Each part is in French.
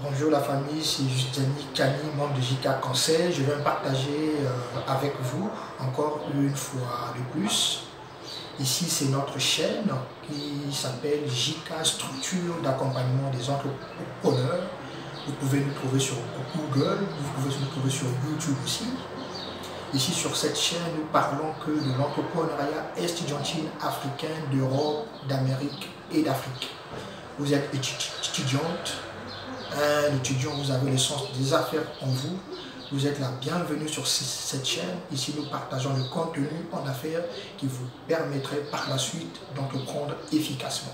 Bonjour la famille, c'est Justini Kani, membre de JK Conseil. Je viens partager avec vous encore une fois de plus. Ici, c'est notre chaîne qui s'appelle JK Structure d'accompagnement des entrepreneurs. Vous pouvez nous trouver sur Google, vous pouvez nous trouver sur YouTube aussi. Ici, sur cette chaîne, nous parlons que de l'entrepreneuriat estudiantil africain, d'Europe, d'Amérique et d'Afrique. Vous êtes étudiante, un étudiant, vous avez le sens des affaires en vous. Vous êtes la bienvenue sur cette chaîne. Ici, nous partageons le contenu en affaires qui vous permettrait par la suite d'entreprendre efficacement.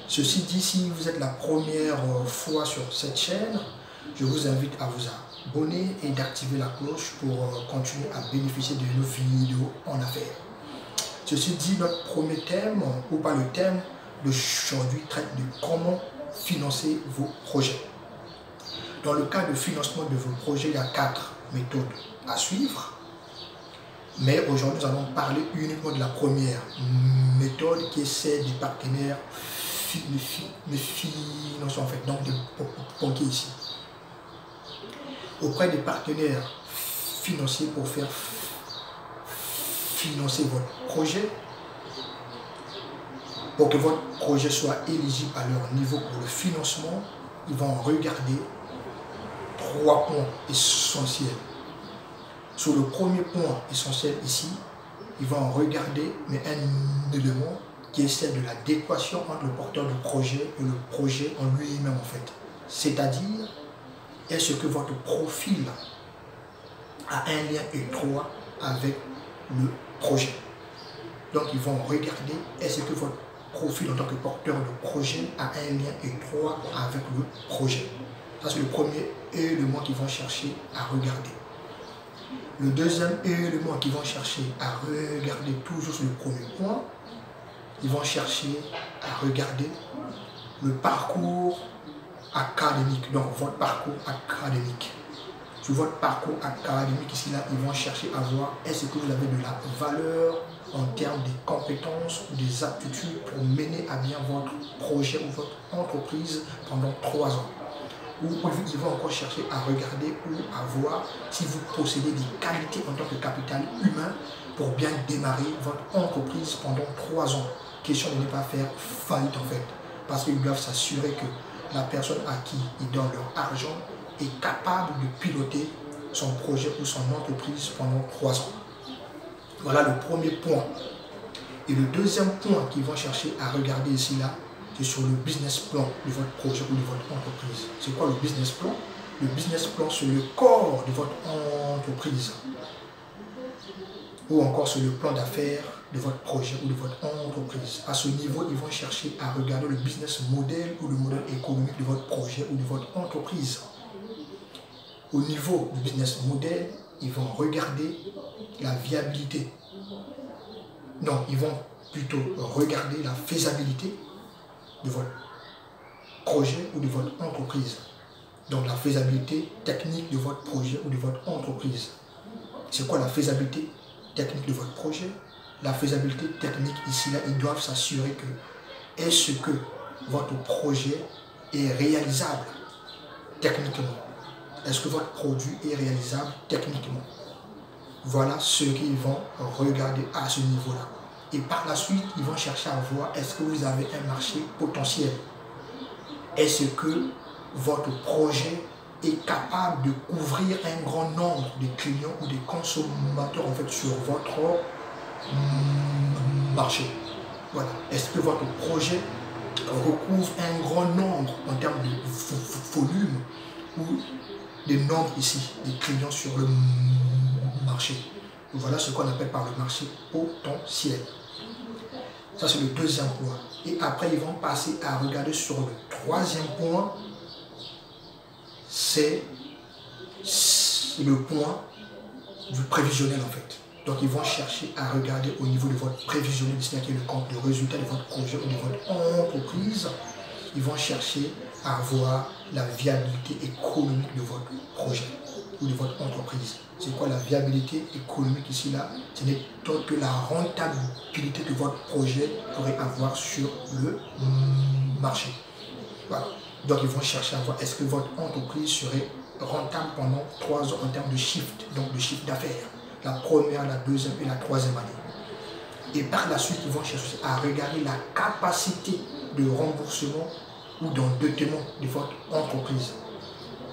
Ceci dit, si vous êtes la première fois sur cette chaîne, je vous invite à vous abonner et d'activer la cloche pour continuer à bénéficier de nos vidéos en affaires. Ceci dit, notre premier thème, ou pas le thème d'aujourd'hui, traite de comment financer vos projets. Dans le cas de financement de vos projets, il y a 4 méthodes à suivre. Mais aujourd'hui, nous allons parler uniquement de la première méthode qui est celle des partenaires financiers, en fait, donc des banquiers ici. Auprès des partenaires financiers pour faire financer votre projet, pour que votre projet soit éligible à leur niveau pour le financement, ils vont regarder 3 points essentiels. Sur le premier point essentiel ici, ils vont regarder un élément qui est celle de l'adéquation entre le porteur de projet et le projet en lui-même en fait. C'est-à-dire, est-ce que votre profil a un lien étroit avec le projet? Donc ils vont regarder, est-ce que votre profil en tant que porteur de projet a un lien étroit avec le projet. Ça, c'est le premier élément qu'ils vont chercher à regarder. Le deuxième élément qu'ils vont chercher à regarder, toujours sur le premier point, ils vont chercher à regarder le parcours académique, donc votre parcours académique. Sur votre parcours académique ici, là, ils vont chercher à voir est-ce que vous avez de la valeur en termes de compétences ou des aptitudes pour mener à bien votre projet ou votre entreprise pendant 3 ans. Ou ils vont encore chercher à regarder ou à voir si vous possédez des qualités en tant que capital humain pour bien démarrer votre entreprise pendant 3 ans. Question de ne pas faire faillite en fait. Parce qu'ils doivent s'assurer que la personne à qui ils donnent leur argent est capable de piloter son projet ou son entreprise pendant 3 ans. Voilà le premier point. Et le deuxième point qu'ils vont chercher à regarder ici, là, c'est sur le business plan de votre projet ou de votre entreprise. C'est quoi le business plan? Le business plan, c'est le corps de votre entreprise. Ou encore sur le plan d'affaires de votre projet ou de votre entreprise. À ce niveau, ils vont chercher à regarder le business model ou le modèle économique de votre projet ou de votre entreprise. Au niveau du business model, ils vont regarder la viabilité. Non, ils vont plutôt regarder la faisabilité de votre projet ou de votre entreprise. Donc la faisabilité technique de votre projet ou de votre entreprise. C'est quoi la faisabilité technique de votre projet? La faisabilité technique ici, là, ils doivent s'assurer que est-ce que votre projet est réalisable techniquement? Est-ce que votre produit est réalisable techniquement? Voilà ce qu'ils vont regarder à ce niveau-là. Et par la suite, ils vont chercher à voir est-ce que vous avez un marché potentiel? Est-ce que votre projet est capable de couvrir un grand nombre de clients ou de consommateurs en fait sur votre marché? Voilà. Est-ce que votre projet recouvre un grand nombre en termes de volume ou de nombre ici des clients sur le marché? Voilà ce qu'on appelle par le marché potentiel. Ça, c'est le deuxième point. Et après, ils vont passer à regarder sur le troisième point. C'est le point du prévisionnel, en fait. Donc, ils vont chercher à regarder au niveau de votre prévisionnel, c'est-à-dire le compte de résultat de votre projet ou de votre entreprise. Ils vont chercher à voir la viabilité économique de votre projet ou de votre entreprise. C'est quoi la viabilité économique ici là? Ce n'est autre que la rentabilité que votre projet pourrait avoir sur le marché. Voilà. Donc ils vont chercher à voir est-ce que votre entreprise serait rentable pendant 3 ans en termes de shift, donc de chiffre d'affaires. La première, la deuxième et la troisième année. Et par la suite, ils vont chercher à regarder la capacité de remboursement ou d'endettement de votre entreprise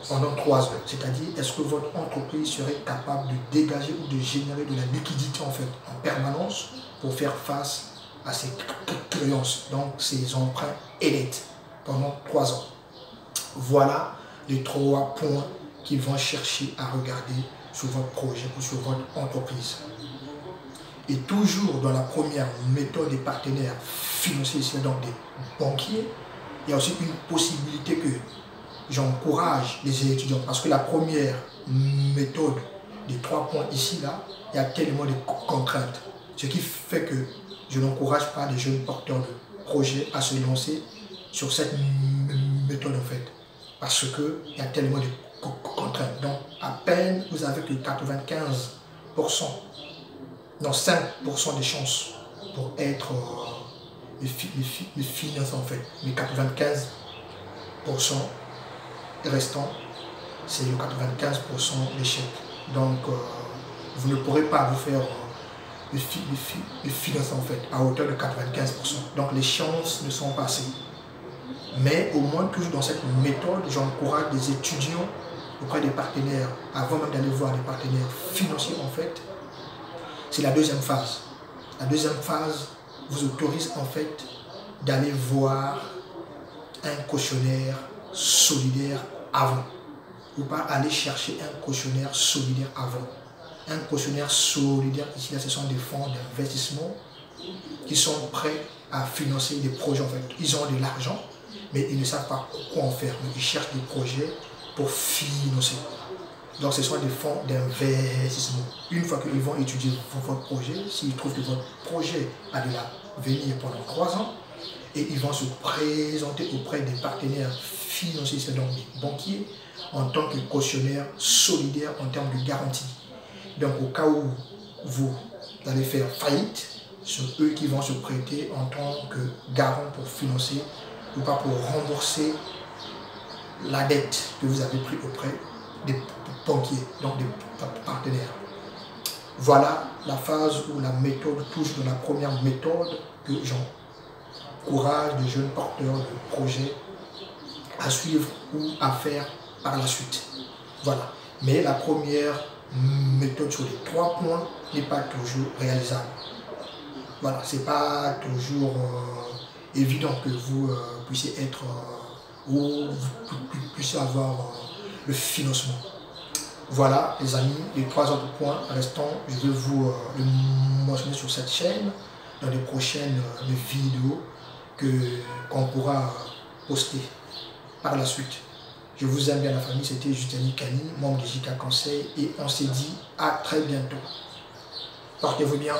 pendant 3 ans. C'est-à-dire, est-ce que votre entreprise serait capable de dégager ou de générer de la liquidité en fait en permanence pour faire face à ses créances, donc ses emprunts et dettes pendant 3 ans. Voilà les 3 points qu'ils vont chercher à regarder sur votre projet ou sur votre entreprise. Et toujours dans la première méthode des partenaires financiers, c'est donc des banquiers, il y a aussi une possibilité que j'encourage les étudiants, parce que la première méthode des 3 points ici, là, il y a tellement de contraintes. Ce qui fait que je n'encourage pas les jeunes porteurs de projets à se lancer sur cette méthode en fait. Parce qu'il y a tellement de contraintes. Donc à peine vous avez que 95%, non 5% de chances pour être le financé en fait. Mais 95% restant, c'est le 95% d'échec. Donc vous ne pourrez pas vous faire le financement en fait à hauteur de 95%. Donc les chances ne sont pas assez. Mais au moins toujours dans cette méthode, j'encourage des étudiants auprès des partenaires, avant même d'aller voir les partenaires financiers en fait. C'est la deuxième phase. La deuxième phase vous autorise en fait d'aller voir un cautionnaire solidaire avant. Ou pas aller chercher un cautionnaire solidaire avant. Un cautionnaire solidaire, ici là, ce sont des fonds d'investissement qui sont prêts à financer des projets en fait. Ils ont de l'argent, mais ils ne savent pas quoi en faire. Donc ils cherchent des projets pour financer. Donc ce sont des fonds d'investissement. Une fois qu'ils vont étudier votre projet, s'ils trouvent que votre projet a de l'avenir pendant 3 ans, et ils vont se présenter auprès des partenaires financiers, c'est donc des banquiers, en tant que cautionnaire solidaire en termes de garantie. Donc au cas où vous allez faire faillite, c'est eux qui vont se prêter en tant que garant pour financer ou pas pour rembourser la dette que vous avez prise auprès des banquiers, donc des partenaires. Voilà la phase ou la méthode, toujours dans la première méthode que j'encourage les jeunes porteurs de projets à suivre ou à faire par la suite. Voilà. Mais la première méthode sur les 3 points n'est pas toujours réalisable. Voilà, c'est pas toujours évident que vous puissiez être ou vous puissiez avoir le financement. Voilà les amis, les 3 autres points restants, je vais vous le mentionner sur cette chaîne dans les prochaines vidéos qu'on pourra poster par la suite. Je vous aime bien la famille, c'était Justini Kani, membre de JK Conseil, et on s'est dit à très bientôt. Portez-vous bien.